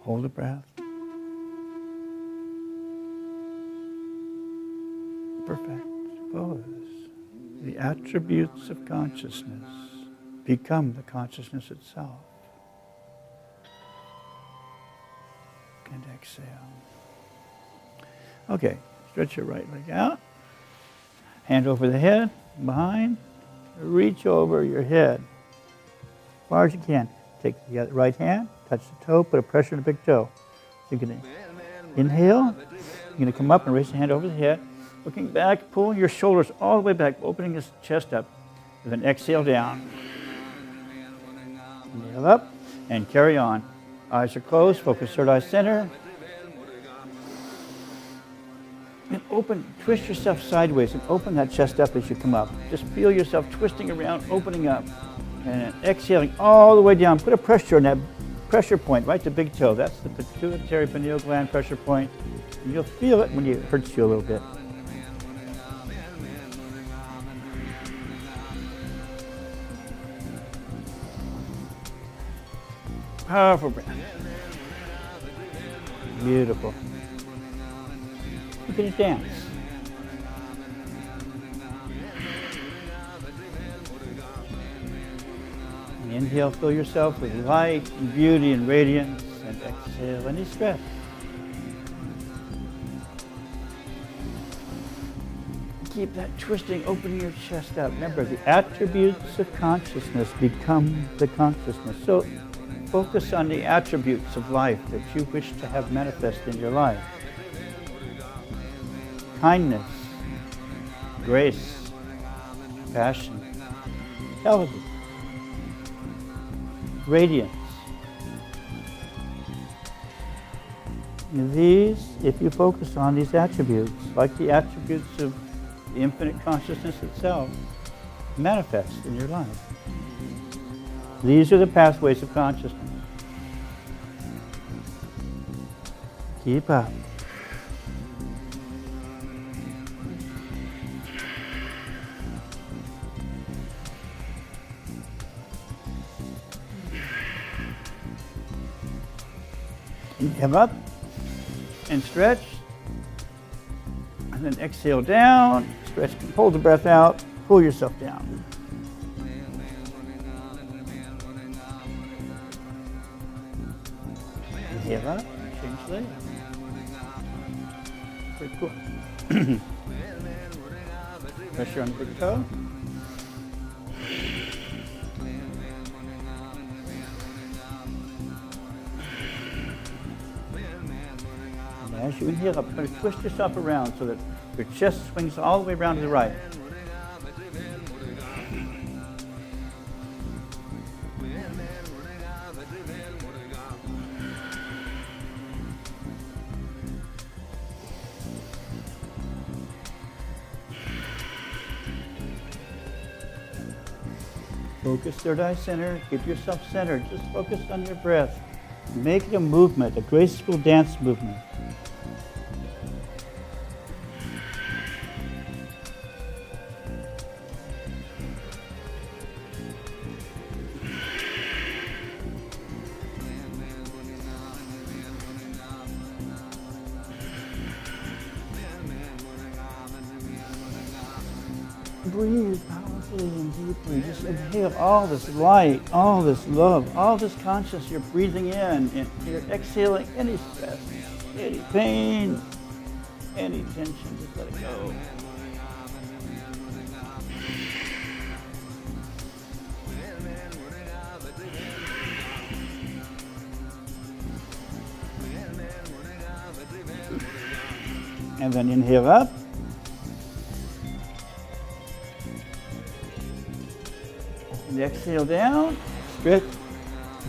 Hold the breath. Perfect. Pose. The attributes of consciousness become the consciousness itself. And exhale. Okay, stretch your right leg out. Hand over the head, behind. Reach over your head as far as you can. Take the right hand, touch the toe, put a pressure on the big toe. So you're going to inhale. You're going to come up and raise the hand over the head. Looking back, pulling your shoulders all the way back, opening this chest up. And then exhale down. Inhale up and carry on. Eyes are closed, focus third eye center. And open, twist yourself sideways and open that chest up as you come up. Just feel yourself twisting around, opening up. And then exhaling all the way down. Put a pressure on that pressure point, right to big toe. That's the pituitary pineal gland pressure point. And you'll feel it when it hurts you a little bit. Powerful breath. Beautiful. You can dance. And inhale, fill yourself with light and beauty and radiance, and exhale any stress. Keep that twisting, opening your chest up. Remember, the attributes of consciousness become the consciousness. So focus on the attributes of life that you wish to have manifest in your life. Kindness, grace, passion, intelligence, radiance. These, if you focus on these attributes, like the attributes of the infinite consciousness itself, manifest in your life. These are the pathways of consciousness. Keep up. Inhale up and stretch. And then exhale down, stretch, hold the breath out, pull yourself down. Inhale up, change leg. Pretty cool. Pressure on the big toe. And as you inhale up, try to twist yourself around so that your chest swings all the way around to the right. Focus third eye center, keep yourself centered, just focus on your breath. Make it a movement, a graceful dance movement. Breathe powerfully and deeply. Just inhale all this light, all this love, all this consciousness you're breathing in, and you're exhaling any stress, any pain, any tension. Just let it go. And then inhale up. And exhale down, stretch,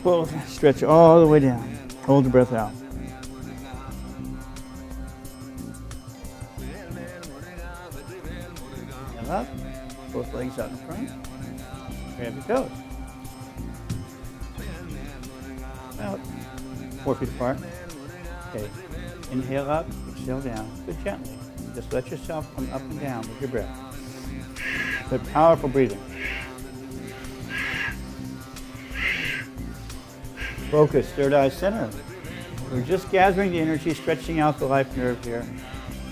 pull, stretch all the way down. Hold the breath out. Inhale up, both legs out in front. Grab your toes. Out, 4 feet apart. Okay, inhale up, exhale down, but gently. Just let yourself come up and down with your breath. But powerful breathing. Focus, third eye center. We're just gathering the energy, stretching out the life nerve here.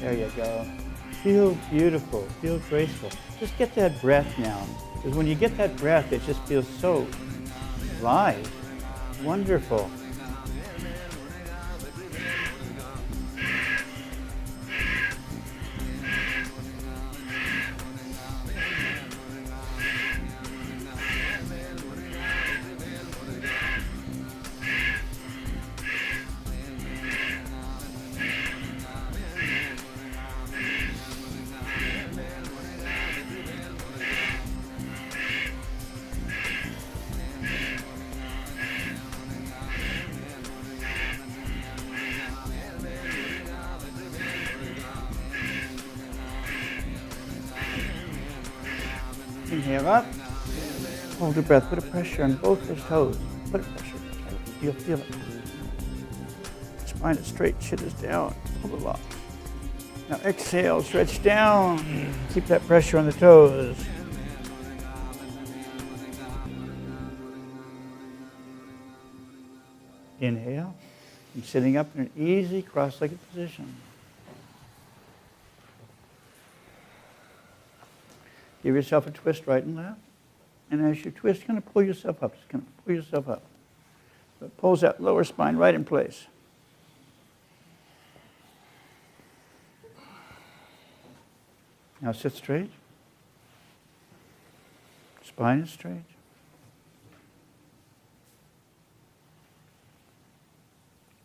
There you go. Feel beautiful, feel graceful. Just get that breath now. Because when you get that breath, it just feels so alive, wonderful. Inhale up, hold the breath, put a pressure on both those toes. Put a pressure, you'll feel it. Spine is straight, chin is down, hold it locked. Now exhale, stretch down, keep that pressure on the toes. Inhale, and sitting up in an easy cross-legged position. Give yourself a twist right and left. And as you twist, kind of pull yourself up. Just kind of pull yourself up. So it pulls that lower spine right in place. Now sit straight. Spine is straight.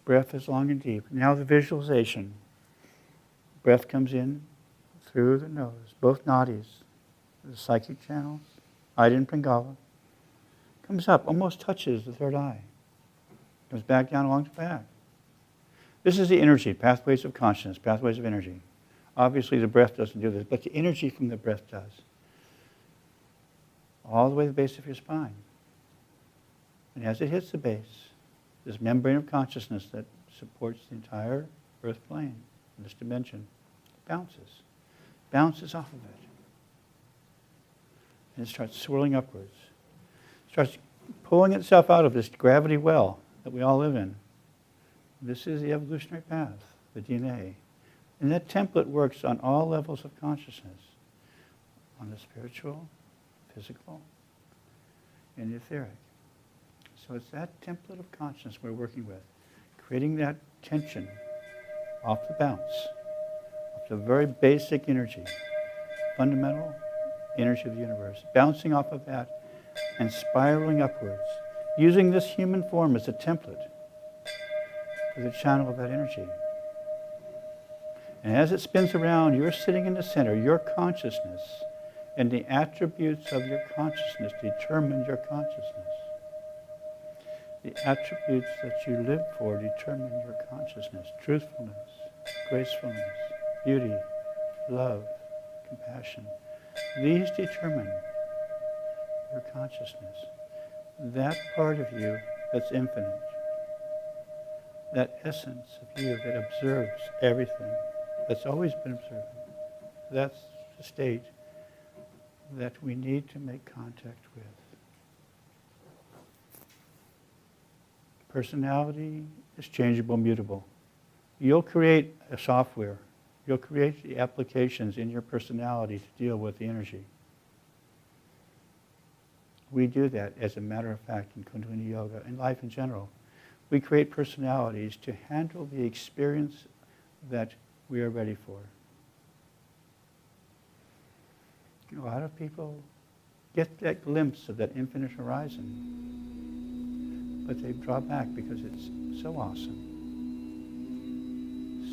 Breath is long and deep. Now the visualization. Breath comes in through the nose, both nadis. The psychic channels, Ida and Pingala, comes up, almost touches the third eye, comes back down along the back. This is the energy, pathways of consciousness, pathways of energy. Obviously the breath doesn't do this, but the energy from the breath does. All the way to the base of your spine. And as it hits the base, this membrane of consciousness that supports the entire earth plane, this dimension, bounces off of it. And it starts swirling upwards. Starts pulling itself out of this gravity well that we all live in. This is the evolutionary path, the DNA. And that template works on all levels of consciousness. On the spiritual, physical, and etheric. So it's that template of consciousness we're working with. Creating that tension off the bounce. Off the very basic energy. Fundamental energy of the universe, bouncing off of that and spiraling upwards, using this human form as a template for the channel of that energy. And as it spins around, you're sitting in the center, your consciousness, and the attributes of your consciousness determine your consciousness. The attributes that you live for determine your consciousness. Truthfulness, gracefulness, beauty, love, compassion. These determine your consciousness. That part of you that's infinite. That essence of you that observes everything, that's always been observing. That's the state that we need to make contact with. Personality is changeable, mutable. You'll create a software. You'll create the applications in your personality to deal with the energy. We do that, as a matter of fact, in Kundalini Yoga and life in general. We create personalities to handle the experience that we are ready for. A lot of people get that glimpse of that infinite horizon, but they draw back because it's so awesome.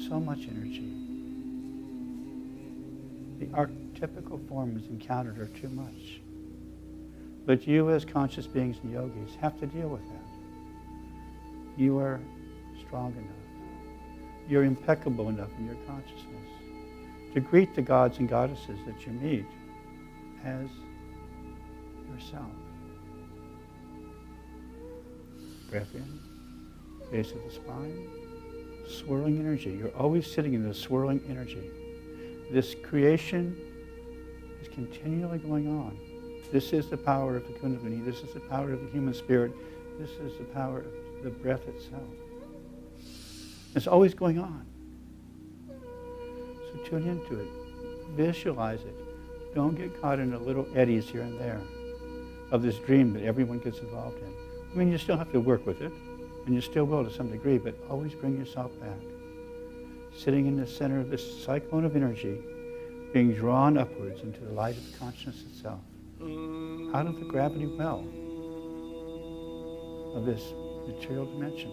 So much energy. The archetypical forms encountered are too much. But you as conscious beings and yogis have to deal with that. You are strong enough. You're impeccable enough in your consciousness to greet the gods and goddesses that you meet as yourself. Breath in, base of the spine, swirling energy. You're always sitting in this swirling energy. This creation is continually going on. This is the power of the Kundalini. This is the power of the human spirit. This is the power of the breath itself. It's always going on. So tune into it. Visualize it. Don't get caught in the little eddies here and there of this dream that everyone gets involved in. I mean, you still have to work with it, and you still will to some degree, but always bring yourself back. Sitting in the center of this cyclone of energy, being drawn upwards into the light of consciousness itself, out of the gravity well of this material dimension.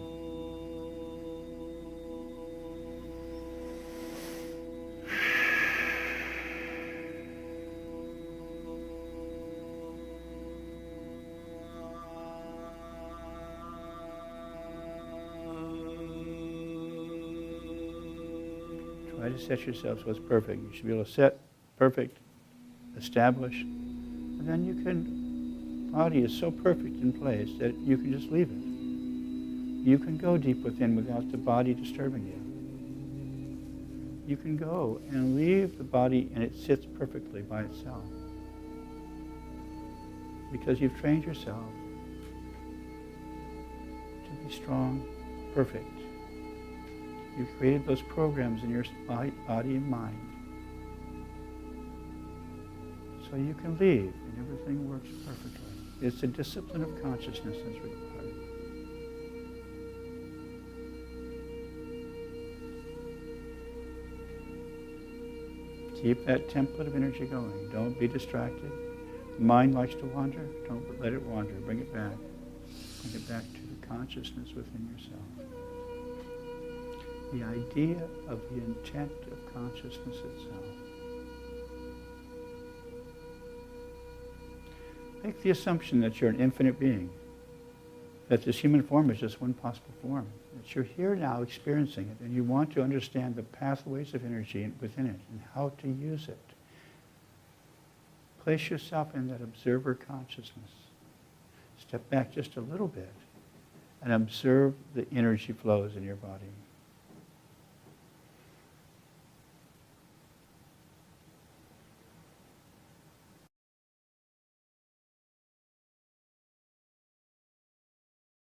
Try to set yourself so it's perfect. You should be able to set, perfect, establish, and then you can, body is so perfect in place that you can just leave it. You can go deep within without the body disturbing you. You can go and leave the body and it sits perfectly by itself. Because you've trained yourself to be strong, perfect. You've created those programs in your body and mind. So you can leave and everything works perfectly. It's a discipline of consciousness that's required. Keep that template of energy going. Don't be distracted. The mind likes to wander. Don't let it wander. Bring it back. Bring it back to the consciousness within yourself. The idea of the intent of consciousness itself. Make the assumption that you're an infinite being, that this human form is just one possible form, that you're here now experiencing it, and you want to understand the pathways of energy within it and how to use it. Place yourself in that observer consciousness. Step back just a little bit and observe the energy flows in your body.